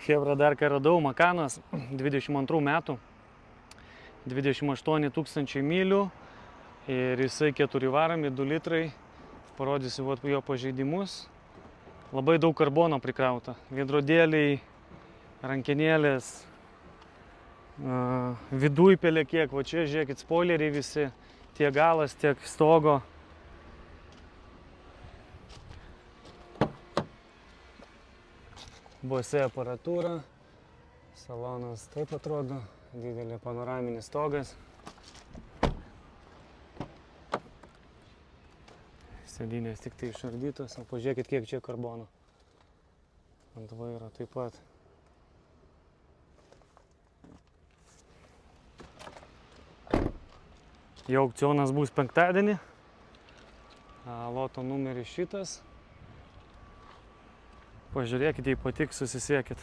Chebra, dar ką radau, Makanas 22 metų, 28 000 mylių ir jisai 4 varomi, 2 litrai. Parodysiu jo pažeidimus. Labai daug karbono prikrauta. Veidrodėliai, rankenėlės, viduj pelėkiek, va čia žiūrėkit, spoileriai visi, tiek galas, tiek stogo. Bose aparatūra, salonas taip atrodo, didelė panoraminis stogas. Sėdynės tik tai išardytos, o pažiūrėkit, kiek čia karbono. Ant vairo taip pat. Jau aukcionas bus penktadienį. Loto numeris šitas. Pažiūrėkit, jei patiks, susisiekit.